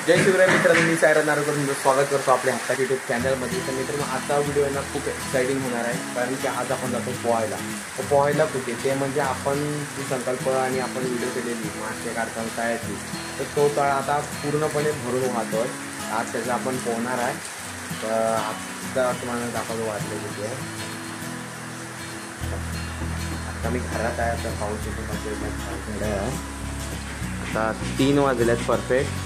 जय शिवराय मित्रांनो, मी सायरा नारोकर तुमचं स्वागत करतो आपल्या हक्काच्या यूट्यूब चॅनलमध्ये. तर मित्रांनो, आजचा व्हिडिओ ना खूप एक्साइटिंग होणार आहे, कारण की आज आपण जातो पोहायला. तर पोहायला कुठे, ते म्हणजे आपण जी संकल्प आणि आपण व्हिडिओ केलेली मासे काढताना तळ्याची, तर तो तळ आता पूर्णपणे भरून वाहतो आहे. आज त्याचा आपण पोहणार आहे. तर आजचा तुम्हाला दाखवतो वाटलं तिथे. आता मी घरात आहे, तर पाऊस येतो आहे. आता 3 वाजलेत परफेक्ट.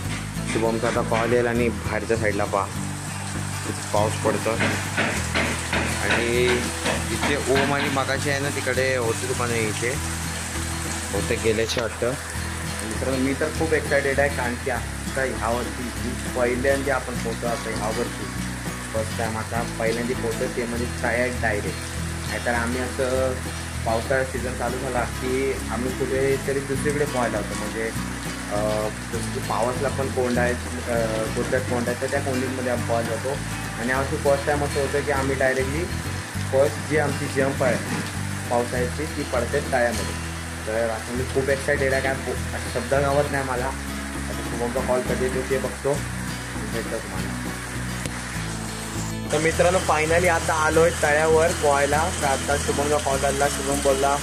शुभमचा आता कॉल येईल आणि बाहेरच्या साईडला पाऊस पडतो आणि इथे ओम आणि मगाशी आहे ना, तिकडे होते दुकाने, इथे होते गेल्याचे वाटतं. मित्रांनो, मी तर खूप एक्सायटेड आहे, कारण की आता ह्यावरती पहिल्यांदा आपण पोहतो. आता ह्यावरती फर्स्ट टाईम आता पहिल्यांदा पोहतो, ते म्हणजे डायरेक्ट. नाहीतर आम्ही असं पावसाळा सीझन चालू झाला की आम्ही कुठेतरी दुसरीकडे पोहायला होतो. म्हणजे जसं की पावसला पण कोंड आहे, कोणत्याच कोंड आहे, तर त्या कोंडीमध्ये आम्ही पोहायला जातो. आणि आमची फर्स्ट टाईम असं होतं की आम्ही डायरेक्टली फर्स्ट जी आमची जंप आहे पावसाळ्याची, ती पडते तळ्यामध्ये. तर आता मी खूप एक्सायटेड आहे, काय असं शब्द गावत नाही मला. आता शुभमचा कॉल कधी येतो ते बघतो, भेटतो तुम्हाला. तर मित्रांनो, फायनली आता आलो आहे तळ्यावर पोहायला. तर आता शुभमचा कॉल आला, शुभम बोलला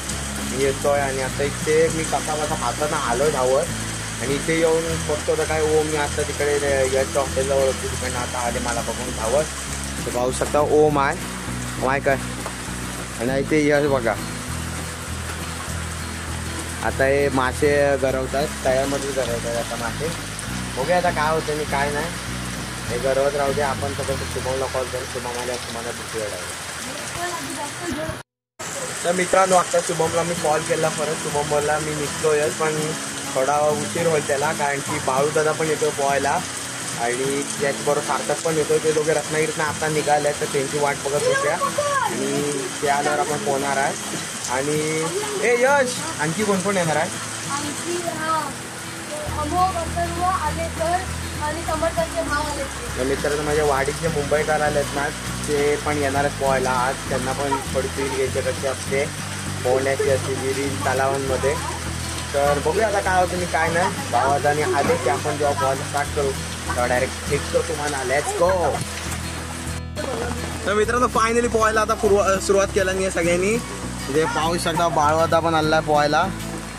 मी येतो आहे. आणि आता इथे मी कसा हाताना आलो आहे धावत, आणि इथे येऊन बघतो तर काय ओम मी आता तिकडे याच्या हॉटेलजवळ होती, तिकडनं आता आले मला बघून धावत. तर पाहू शकता ओम आहे, माय काय. आणि इथे यश बघा, आता हे मासे गरवतात, तळ्यामध्ये गरवतात आता मासे. बघूया आता काय होतं आणि काय नाही. हे गरवत राहू दे. आपण सगळं शुभमला कॉल करू, शुभम आल्या तुम्हाला दुसरी वेळ आहे. तर मित्रांनो, आता शुभमला मी कॉल केला परत. शुभम बोलला मी निघतोय, पण थोडा उशीर होईल त्याला, कारण की बाळूदादा पण येतो पोहायला आणि त्याचबरोबर सार्थक पण येतो. ते दोघे रत्नागिरीतनं आता निघाले, तर त्यांची वाट बघत होत्या आणि ते आल्यावर आपण पोहणार आहे. आणि ए यश, आणखी कोण कोण येणार आहे? मित्रांनो, माझ्या वाडीचे मुंबईकर आलेत ना, ते पण येणार आहेत पोहायला आज. त्यांना पण थोडी फील घ्यायची कशी असते पोहण्याची, अशी विहिरी तलावांमध्ये. तर बघूया आता काय होतं आणि काय नाही. भावादानी आले की आपण जेव्हा पोहायला स्टार्ट करू तेव्हा डायरेक्ट फिक्स तुम्हाला. Let's go. तर मित्रांनो, फायनली पोहायला आता सुरुवात केली नाही सगळ्यांनी. म्हणजे पाहू शकता बाळवादा पण आलाय पोहायला.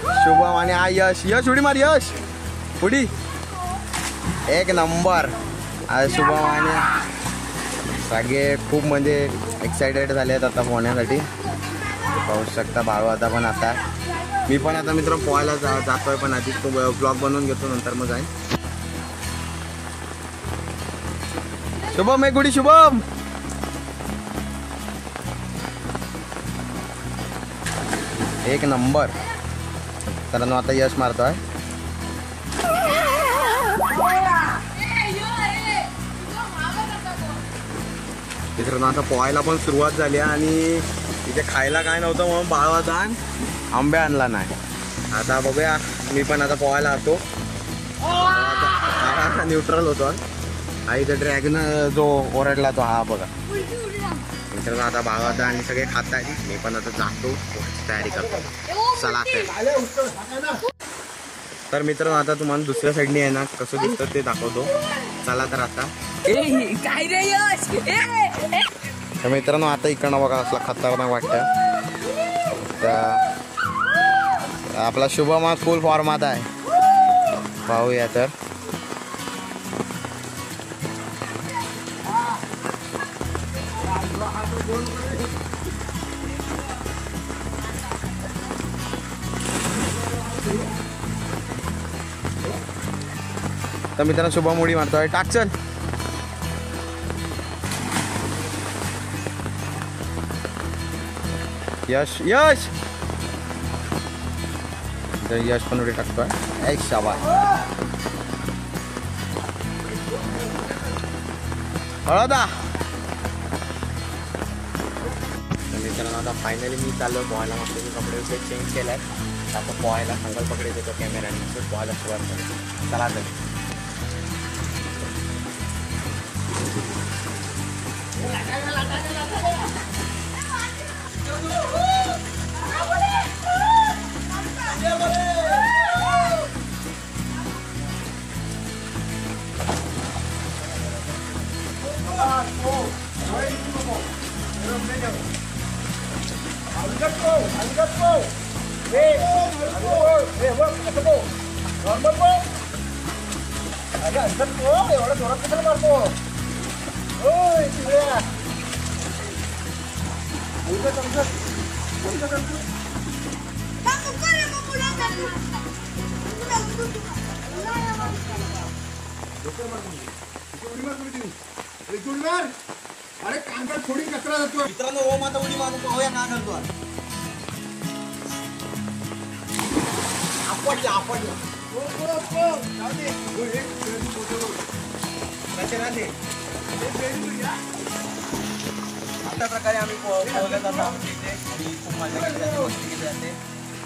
शुभम आणि हा यश. यश उडी मार, यश उडी. एक नंबर. आज शुभम आणि सगळे खूप म्हणजे एक्सायटेड झाले आहेत आता पोहण्यासाठी. पाहू शकता बाळवादा पण आता. मी पण आता मित्र पोहायला जातोय, पण आधी तो ब्लॉग बनवून घेतो, नंतर मग जाईन. शुभम एक उडी, शुभम. एक नंबर. तर आता यश मारतोय. मित्रांनो, आता पोहायला पण सुरुवात झाली आणि इथे खायला काय नव्हतं म्हणून बाळवादान आंबे आणला नाही. आता बघूया, मी पण आता पोहायला जातो. न्यूट्रल होतो. हा इथे ड्रॅगन जो ओरडला तो हा बघा. मित्रांनो, आता बाळवादा आणि सगळे खात आहे. मी पण आता जातो, तयारी करतो. चला तर मित्रांनो, आता तुम्हाला दुसऱ्या साईडने आहे ना कसं दिसतं ते दाखवतो. चला तर आता. तर मित्रांनो, आता इकडनं बघा असला खतरनाक वाटतं. तर आपला शुभम फुल फॉर्मात आहे, पाहूया. तर मित्रांनो, शुभम उडी मारतोय. टाक चल. यश यश यश पण उडी टाकतोय. एक शाबास. हळदा. मित्रांनो, आता फायनली मी चाललो पोहायला. मस्त मी कपडे वगैरे चेंज केलाय. आता पोहायला संकल्प पकडे देतो कॅमेऱ्याने, पोहायला सुरुवात करतो. चला तर. एवढा जोरात कशाला मारतो? ओय शिव्या अरे कांदा थोडी कचरा जातो. मित्रांनो ओम आता उडी मारून पाहूया का करतो. आपटला अशा प्रकारे आम्ही पोहल्या जातो आमच्या इथे आणि खूप मजा केली जाते.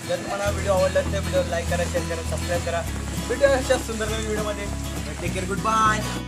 जर तुम्हाला व्हिडिओ आवडला तर व्हिडिओ लाईक करा, शेअर करा, सबस्क्राईब करा. भेटूया अशा सुंदर नवीन व्हिडिओमध्ये. Take care, good bye.